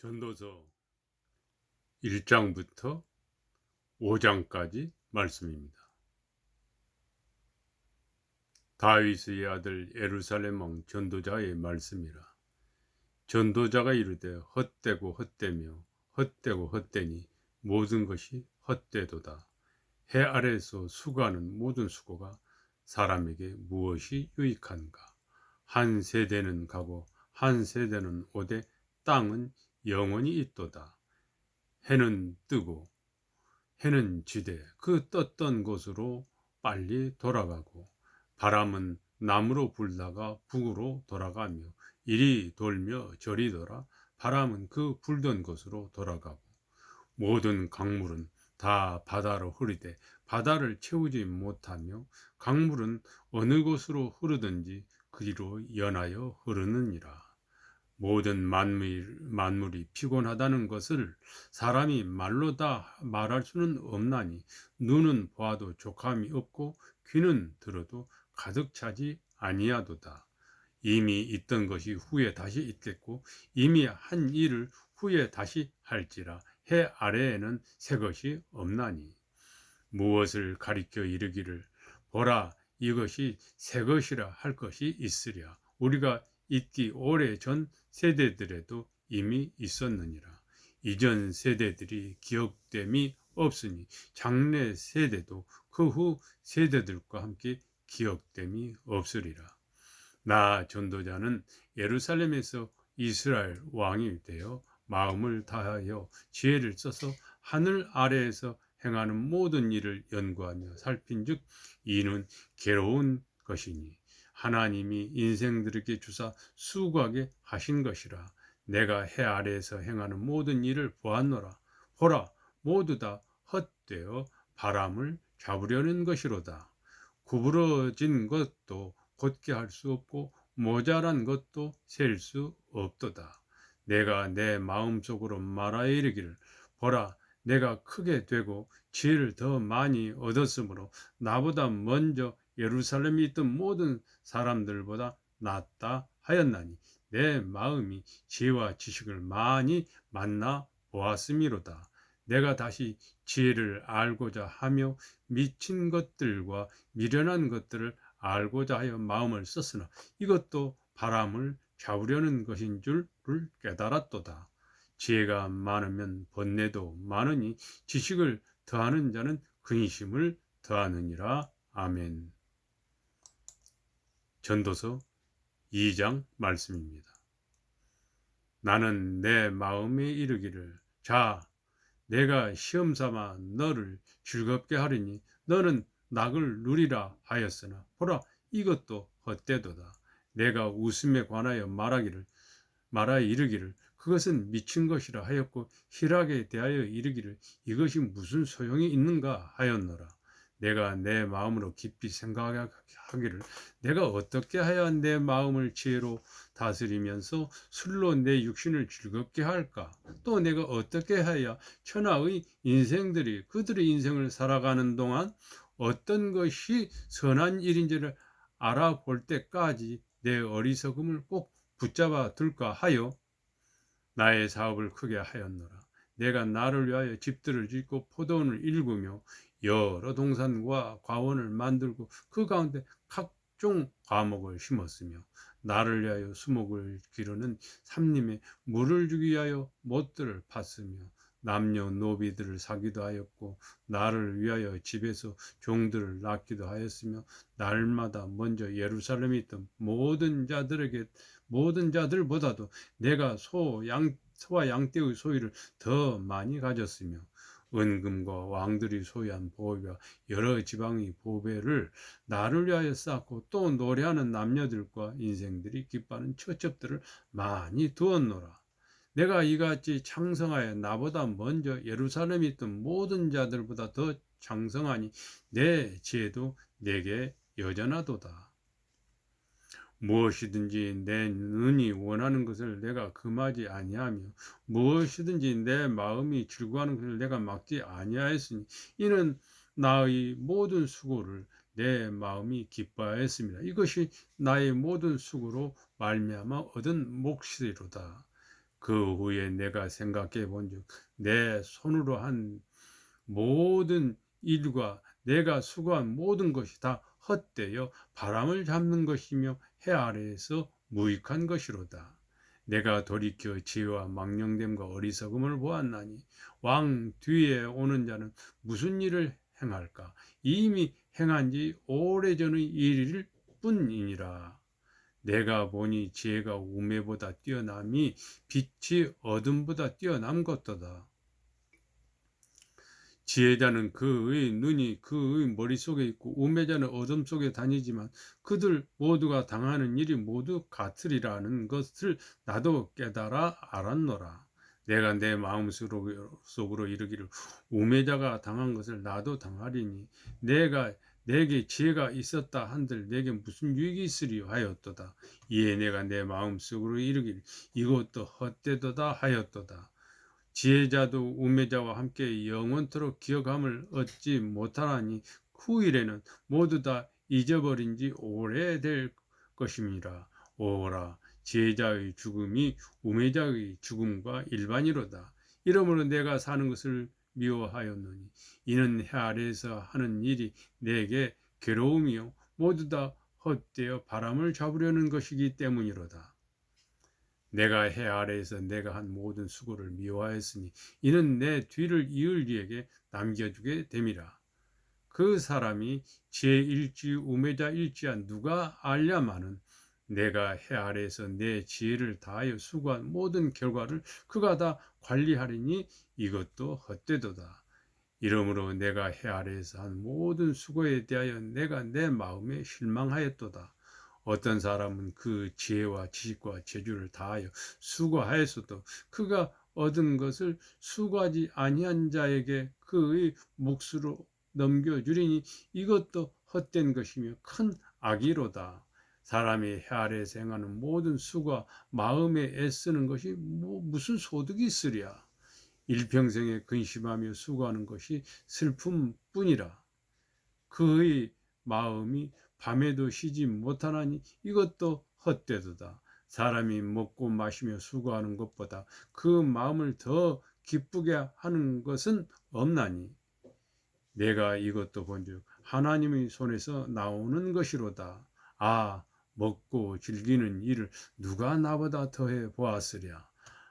전도서 1장부터 5장까지 말씀입니다. 다윗의 아들 예루살렘 왕 전도자의 말씀이라. 전도자가 이르되 헛되고 헛되며 헛되고 헛되니 모든 것이 헛되도다. 해 아래에서 수고하는 모든 수고가 사람에게 무엇이 유익한가? 한 세대는 가고 한 세대는 오되 땅은 영원히 있도다. 해는 뜨고 해는 지되 그 떴던 곳으로 빨리 돌아가고, 바람은 남으로 불다가 북으로 돌아가며 이리 돌며 저리 돌아 바람은 그 불던 곳으로 돌아가고, 모든 강물은 다 바다로 흐르되 바다를 채우지 못하며 강물은 어느 곳으로 흐르든지 그리로 연하여 흐르느니라. 모든 만물이 피곤하다는 것을 사람이 말로 다 말할 수는 없나니, 눈은 보아도 족함이 없고 귀는 들어도 가득 차지 아니하도다. 이미 있던 것이 후에 다시 있겠고 이미 한 일을 후에 다시 할지라. 해 아래에는 새 것이 없나니, 무엇을 가리켜 이르기를 보라 이것이 새 것이라 할 것이 있으랴. 우리가 있기 오래 전 세대들에도 이미 있었느니라. 이전 세대들이 기억됨이 없으니 장래 세대도 그 후 세대들과 함께 기억됨이 없으리라. 나 전도자는 예루살렘에서 이스라엘 왕이 되어 마음을 다하여 지혜를 써서 하늘 아래에서 행하는 모든 일을 연구하며 살핀즉 이는 괴로운 것이니 하나님이 인생들에게 주사 수고하게 하신 것이라. 내가 해 아래에서 행하는 모든 일을 보았노라. 보라 모두 다 헛되어 바람을 잡으려는 것이로다. 구부러진 것도 곧게 할 수 없고 모자란 것도 셀 수 없도다. 내가 내 마음속으로 말하여 이르기를 보라 내가 크게 되고 지혜를 더 많이 얻었으므로 나보다 먼저 예루살렘에 있던 모든 사람들보다 낫다 하였나니, 내 마음이 지혜와 지식을 많이 만나 보았음이로다. 내가 다시 지혜를 알고자 하며 미친 것들과 미련한 것들을 알고자 하여 마음을 썼으나 이것도 바람을 잡으려는 것인 줄을 깨달았도다. 지혜가 많으면 번뇌도 많으니 지식을 더하는 자는 근심을 더하느니라. 아멘. 전도서 2장 말씀입니다. 나는 내 마음에 이르기를 자 내가 시험삼아 너를 즐겁게 하리니 너는 낙을 누리라 하였으나 보라 이것도 헛되도다. 내가 웃음에 관하여 말하여 이르기를 그것은 미친 것이라 하였고 희락에 대하여 이르기를 이것이 무슨 소용이 있는가 하였노라. 내가 내 마음으로 깊이 생각하기를 내가 어떻게 해야 내 마음을 지혜로 다스리면서 술로 내 육신을 즐겁게 할까? 또 내가 어떻게 해야 천하의 인생들이 그들의 인생을 살아가는 동안 어떤 것이 선한 일인지를 알아볼 때까지 내 어리석음을 꼭 붙잡아 둘까 하여 나의 사업을 크게 하였노라. 내가 나를 위하여 집들을 짓고 포도원을 일구며 여러 동산과 과원을 만들고 그 가운데 각종 과목을 심었으며 나를 위하여 수목을 기르는 삼림에 물을 주기 위하여 못들을 팠으며 남녀노비들을 사기도 하였고 나를 위하여 집에서 종들을 낳기도 하였으며 날마다 먼저 예루살렘에 있던 모든 자들보다도 내가 소와 양떼의 소유를 더 많이 가졌으며 은금과 왕들이 소유한 보배와 여러 지방의 보배를 나를 위하여 쌓고 또 노래하는 남녀들과 인생들이 기뻐하는 처첩들을 많이 두었노라. 내가 이같이 창성하여 나보다 먼저 예루살렘에 있던 모든 자들보다 더 창성하니 내 지혜도 내게 여전하도다. 무엇이든지 내 눈이 원하는 것을 내가 금하지 아니하며 무엇이든지 내 마음이 즐거워하는 것을 내가 막지 아니하였으니 이는 나의 모든 수고를 내 마음이 기뻐하였습니다. 이것이 나의 모든 수고로 말미암아 얻은 몫이로다. 그 후에 내가 생각해 본즉 내 손으로 한 모든 일과 내가 수고한 모든 것이 다 헛되어 바람을 잡는 것이며 해 아래에서 무익한 것이로다. 내가 돌이켜 지혜와 망령됨과 어리석음을 보았나니 왕 뒤에 오는 자는 무슨 일을 행할까? 이미 행한 지 오래전의 일일 뿐이니라. 내가 보니 지혜가 우매보다 뛰어남이 빛이 어둠보다 뛰어남 것도다. 지혜자는 그의 눈이 그의 머릿속에 있고 우매자는 어둠 속에 다니지만 그들 모두가 당하는 일이 모두 같으리라는 것을 나도 깨달아 알았노라. 내가 내 마음속으로 이르기를 우매자가 당한 것을 나도 당하리니 내게 지혜가 있었다 한들 내게 무슨 유익이 있으리요 하였도다. 이에 내가 내 마음속으로 이르기를 이것도 헛되도다 하였도다. 지혜자도 우매자와 함께 영원토록 기억함을 얻지 못하나니 후일에는 모두 다 잊어버린 지 오래될 것임이라. 오라, 지혜자의 죽음이 우매자의 죽음과 일반이로다. 이러므로 내가 사는 것을 미워하였노니 이는 해 아래에서 하는 일이 내게 괴로움이요 모두 다 헛되어 바람을 잡으려는 것이기 때문이로다. 내가 해 아래에서 내가 한 모든 수고를 미워하였으니 이는 내 뒤를 이을 이에게 남겨주게 됨이라. 그 사람이 지혜일지 우매자일지야 누가 알랴마는 내가 해 아래에서 내 지혜를 다하여 수고한 모든 결과를 그가 다 관리하리니 이것도 헛되도다. 이러므로 내가 해 아래에서 한 모든 수고에 대하여 내가 내 마음에 실망하였도다. 어떤 사람은 그 지혜와 지식과 재주를 다하여 수고하였어도 그가 얻은 것을 수고하지 아니한 자에게 그의 몫으로 넘겨주리니 이것도 헛된 것이며 큰 악이로다. 사람이 해 아래에서 행하는 모든 수고와 마음에 애쓰는 것이 무슨 소득이 있으랴. 일평생에 근심하며 수고하는 것이 슬픔뿐이라. 그의 마음이 밤에도 쉬지 못하나니 이것도 헛되도다. 사람이 먹고 마시며 수고하는 것보다 그 마음을 더 기쁘게 하는 것은 없나니 내가 이것도 본즉 하나님의 손에서 나오는 것이로다. 아, 먹고 즐기는 일을 누가 나보다 더해 보았으랴.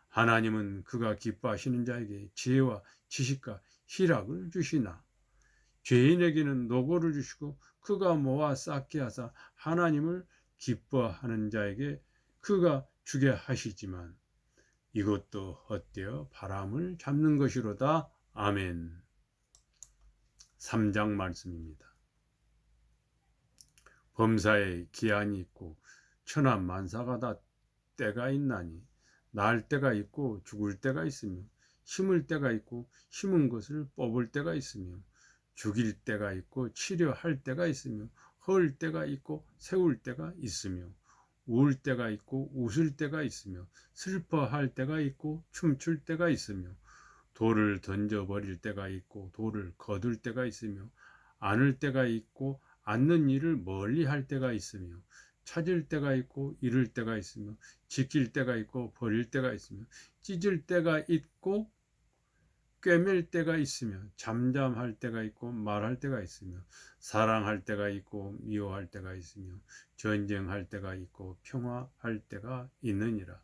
하나님은 그가 기뻐하시는 자에게 지혜와 지식과 희락을 주시나 죄인에게는 노고를 주시고 그가 모아 쌓게 하사 하나님을 기뻐하는 자에게 그가 주게 하시지만 이것도 헛되어 바람을 잡는 것이로다. 아멘. 3장 말씀입니다. 범사에 기한이 있고 천하만사가 다 때가 있나니 날 때가 있고 죽을 때가 있으며 심을 때가 있고 심은 것을 뽑을 때가 있으며 죽일 때가 있고 치료할 때가 있으며 헐 때가 있고 세울 때가 있으며 울 때가 있고 웃을 때가 있으며 슬퍼할 때가 있고 춤출 때가 있으며 돌을 던져버릴 때가 있고 돌을 거둘 때가 있으며 안을 때가 있고 앉는 일을 멀리 할 때가 있으며 찾을 때가 있고 잃을 때가 있으며 지킬 때가 있고 버릴 때가 있으며 찢을 때가 있고 꿰맬 때가 있으며 잠잠할 때가 있고 말할 때가 있으며 사랑할 때가 있고 미워할 때가 있으며 전쟁할 때가 있고 평화할 때가 있느니라.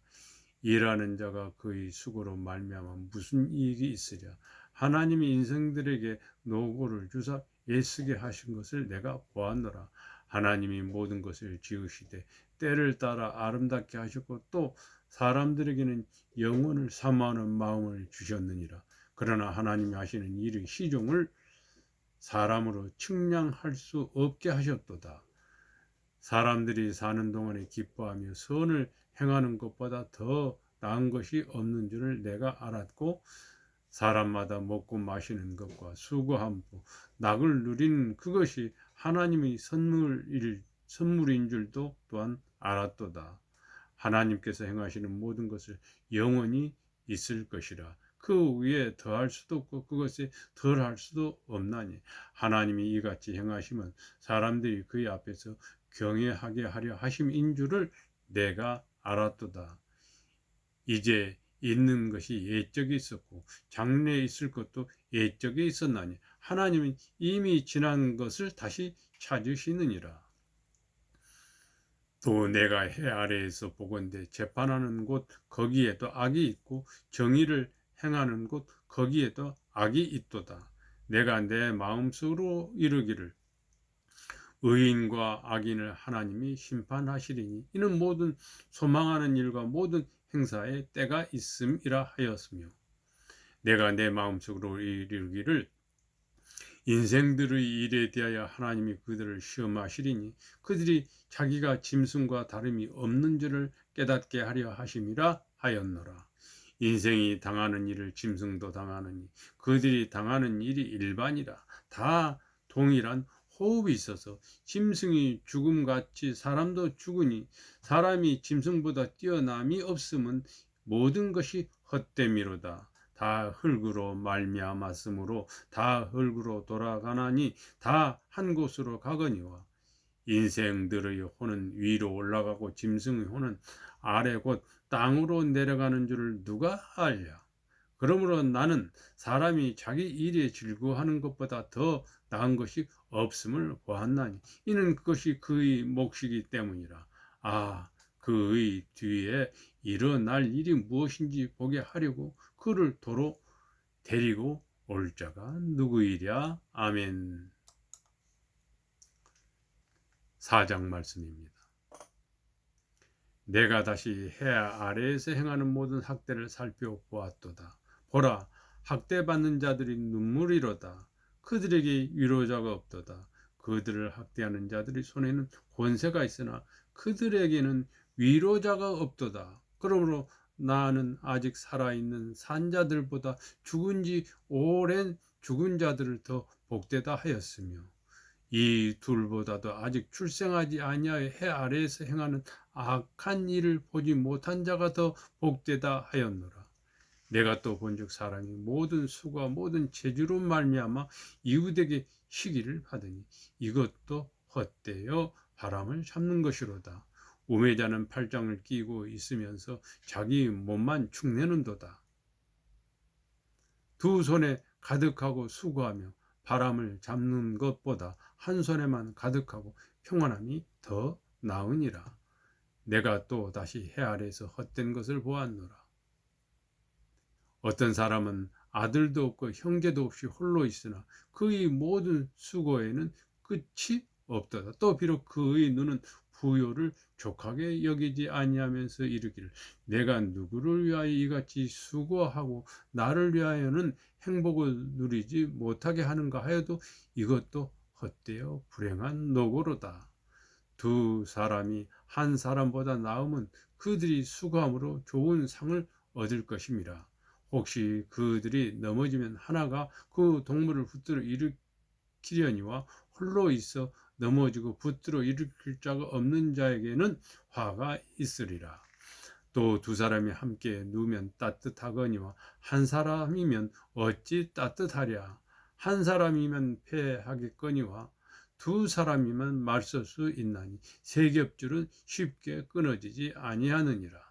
일하는 자가 그의 수고로 말미암아 무슨 이익이 있으랴. 하나님이 인생들에게 노고를 주사 애쓰게 하신 것을 내가 보았노라. 하나님이 모든 것을 지으시되 때를 따라 아름답게 하셨고 또 사람들에게는 영혼을 사모하는 마음을 주셨느니라. 그러나 하나님이 하시는 일의 시종을 사람으로 측량할 수 없게 하셨도다. 사람들이 사는 동안에 기뻐하며 선을 행하는 것보다 더 나은 것이 없는 줄을 내가 알았고 사람마다 먹고 마시는 것과 수고함도 낙을 누리는 그것이 하나님의 선물인 줄도 또한 알았도다. 하나님께서 행하시는 모든 것을 영원히 있을 것이라. 그 위에 더할 수도 없고 그것에 덜할 수도 없나니 하나님이 이같이 행하시면 사람들이 그의 앞에서 경외하게 하려 하심인 줄을 내가 알았도다. 이제 있는 것이 옛적에 있었고 장래에 있을 것도 옛적에 있었나니 하나님은 이미 지난 것을 다시 찾으시느니라. 또 내가 해 아래에서 보건대 재판하는 곳 거기에도 악이 있고 정의를 행하는 곳 거기에도 악이 있도다. 내가 내 마음속으로 이르기를 의인과 악인을 하나님이 심판하시리니 이는 모든 소망하는 일과 모든 행사에 때가 있음이라 하였으며 내가 내 마음속으로 이르기를 인생들의 일에 대하여 하나님이 그들을 시험하시리니 그들이 자기가 짐승과 다름이 없는 줄을 깨닫게 하려 하심이라 하였노라. 인생이 당하는 일을 짐승도 당하느니 그들이 당하는 일이 일반이라. 다 동일한 호흡이 있어서 짐승이 죽음같이 사람도 죽으니 사람이 짐승보다 뛰어남이 없음은 모든 것이 헛됨이로다. 다 흙으로 말미암았으므로 다 흙으로 돌아가나니 다 한 곳으로 가거니와 인생들의 혼은 위로 올라가고 짐승의 혼은 아래 곧 땅으로 내려가는 줄을 누가 알랴. 그러므로 나는 사람이 자기 일에 즐거워하는 것보다 더 나은 것이 없음을 보았나니 이는 그것이 그의 몫이기 때문이라. 아, 그의 뒤에 일어날 일이 무엇인지 보게 하려고 그를 도로 데리고 올 자가 누구이랴. 아멘. 4장 말씀입니다. 내가 다시 해 아래에서 행하는 모든 학대를 살펴보았도다. 보라, 학대받는 자들이 눈물이로다. 그들에게 위로자가 없도다. 그들을 학대하는 자들의 손에는 권세가 있으나 그들에게는 위로자가 없도다. 그러므로 나는 아직 살아있는 산자들보다 죽은 지 오랜 죽은 자들을 더 복되다 하였으며 이 둘보다도 아직 출생하지 아니하여 해 아래에서 행하는 악한 일을 보지 못한 자가 더 복되다 하였노라. 내가 또 본즉 사람이 모든 수고와 모든 재주로 말미암아 이웃에게 시기를 받으니 이것도 헛되어 바람을 잡는 것이로다. 우매자는 팔짱을 끼고 있으면서 자기 몸만 축내는도다. 두 손에 가득하고 수고하며 바람을 잡는 것보다 한 손에만 가득하고 평안함이 더 나으니라. 내가 또 다시 해 아래에서 헛된 것을 보았노라. 어떤 사람은 아들도 없고 형제도 없이 홀로 있으나 그의 모든 수고에는 끝이 없도다. 또 비록 그의 눈은 부요를 족하게 여기지 아니하면서 이르기를 내가 누구를 위하여 이같이 수고하고 나를 위하여는 행복을 누리지 못하게 하는가 하여도 이것도 헛되어 불행한 노고로다. 두 사람이 한 사람보다 나으면 그들이 수고함으로 좋은 상을 얻을 것임이라. 혹시 그들이 넘어지면 하나가 그 동물을 붙들어 일으키려니와 홀로 있어 넘어지고 붙들어 일으킬 자가 없는 자에게는 화가 있으리라. 또 두 사람이 함께 누우면 따뜻하거니와 한 사람이면 어찌 따뜻하랴. 한 사람이면 패하겠거니와 두 사람이면 맞설 수 있나니 세 겹줄은 쉽게 끊어지지 아니하느니라.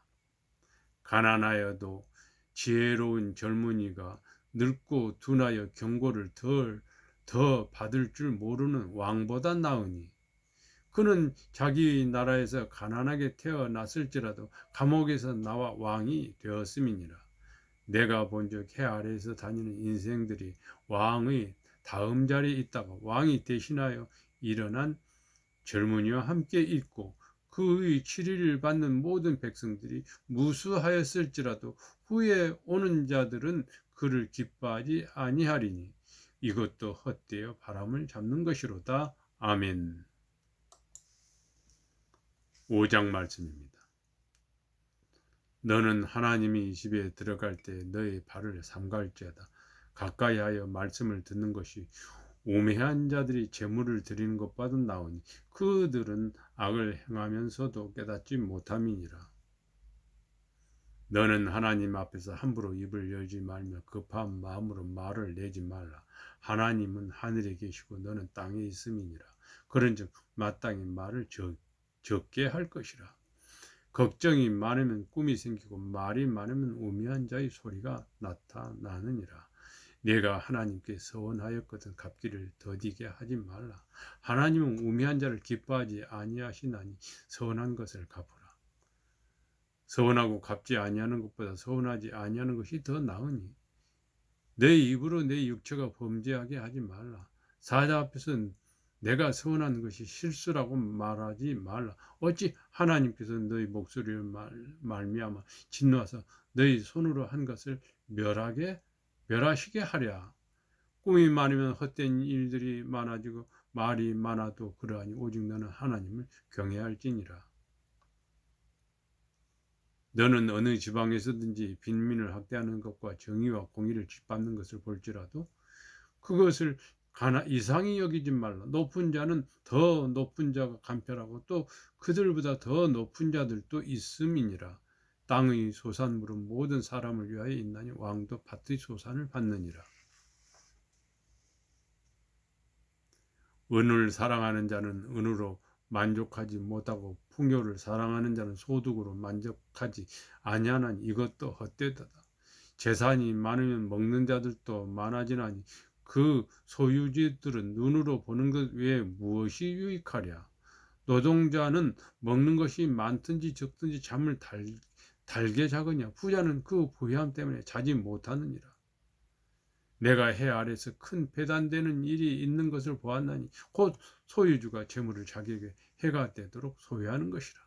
가난하여도 지혜로운 젊은이가 늙고 둔하여 경고를 더 받을 줄 모르는 왕보다 나으니 그는 자기 나라에서 가난하게 태어났을지라도 감옥에서 나와 왕이 되었음이니라. 내가 본즉 해 아래에서 다니는 인생들이 왕의 다음 자리에 있다가 왕이 대신하여 일어난 젊은이와 함께 있고 그의 치리를 받는 모든 백성들이 무수하였을지라도 후에 오는 자들은 그를 기뻐하지 아니하리니 이것도 헛되어 바람을 잡는 것이로다. 아멘. 5장 말씀입니다. 너는 하나님이 이 집에 들어갈 때 너의 발을 삼갈지어다. 가까이 하여 말씀을 듣는 것이 우매한 자들이 제물을 드리는 것보다 나으니 그들은 악을 행하면서도 깨닫지 못함이니라. 너는 하나님 앞에서 함부로 입을 열지 말며 급한 마음으로 말을 내지 말라. 하나님은 하늘에 계시고 너는 땅에 있음이니라. 그런즉 마땅히 말을 적게 할 것이라. 걱정이 많으면 꿈이 생기고 말이 많으면 우매한 자의 소리가 나타나느니라. 내가 하나님께 서원하였거든 갚기를 더디게 하지 말라. 하나님은 우매한 자를 기뻐하지 아니하시나니 서원한 것을 갚으라. 서원하고 갚지 아니하는 것보다 서원하지 아니하는 것이 더 나으니 내 입으로 내 육체가 범죄하게 하지 말라. 사자 앞에서 내가 서원한 것이 실수라고 말하지 말라. 어찌 하나님께서 너희 목소리를 말미암아 진노하사 너희 손으로 한 것을 멸하시게 하랴. 꿈이 많으면 헛된 일들이 많아지고 말이 많아도 그러하니 오직 너는 하나님을 경외할지니라. 너는 어느 지방에서든지 빈민을 학대하는 것과 정의와 공의를 짓밟는 것을 볼지라도 그것을 이상히 여기지 말라. 높은 자는 더 높은 자가 간편하고 또 그들보다 더 높은 자들도 있음이니라. 땅의 소산물은 모든 사람을 위하여 있나니 왕도 밭의 소산을 받느니라. 은을 사랑하는 자는 은으로 만족하지 못하고 풍요를 사랑하는 자는 소득으로 만족하지 아니하나니 이것도 헛되도다. 재산이 많으면 먹는 자들도 많아지나니 그 소유주들은 눈으로 보는 것 외에 무엇이 유익하랴. 노동자는 먹는 것이 많든지 적든지 잠을 달게 자거냐. 부자는 그 부유함 때문에 자지 못하느니라. 내가 해 아래서 큰 배단되는 일이 있는 것을 보았나니 곧 소유주가 재물을 자기에게 해가 되도록 소유하는 것이라.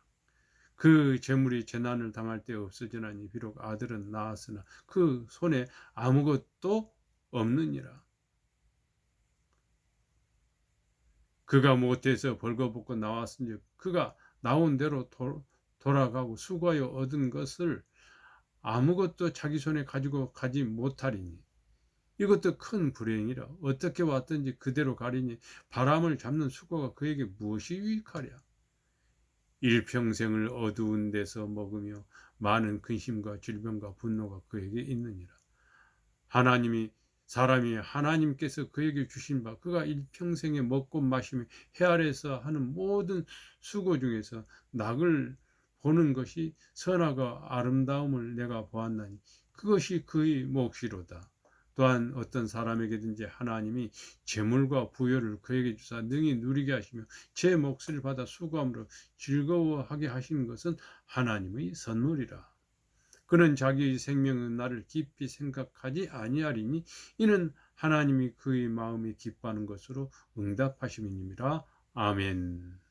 그 재물이 재난을 당할 때 없어지나니 비록 아들은 낳았으나 그 손에 아무것도 없느니라. 그가 못해서 벌거벗고 나왔은즉 그가 나온 대로 돌아가고 수고하여 얻은 것을 아무것도 자기 손에 가지고 가지 못하리니 이것도 큰 불행이라. 어떻게 왔든지 그대로 가리니 바람을 잡는 수고가 그에게 무엇이 유익하랴. 일평생을 어두운 데서 먹으며 많은 근심과 질병과 분노가 그에게 있느니라. 사람이 하나님께서 그에게 주신 바 그가 일평생에 먹고 마시며 해 아래서 하는 모든 수고 중에서 낙을 보는 것이 선하고 아름다움을 내가 보았나니 그것이 그의 몫이로다. 또한 어떤 사람에게든지 하나님이 재물과 부여를 그에게 주사 능히 누리게 하시며 제 몫을 받아 수고함으로 즐거워하게 하시는 것은 하나님의 선물이라. 그는 자기의 생명의 날을 깊이 생각하지 아니하리니 이는 하나님이 그의 마음이 기뻐하는 것으로 응답하심이니라. 아멘.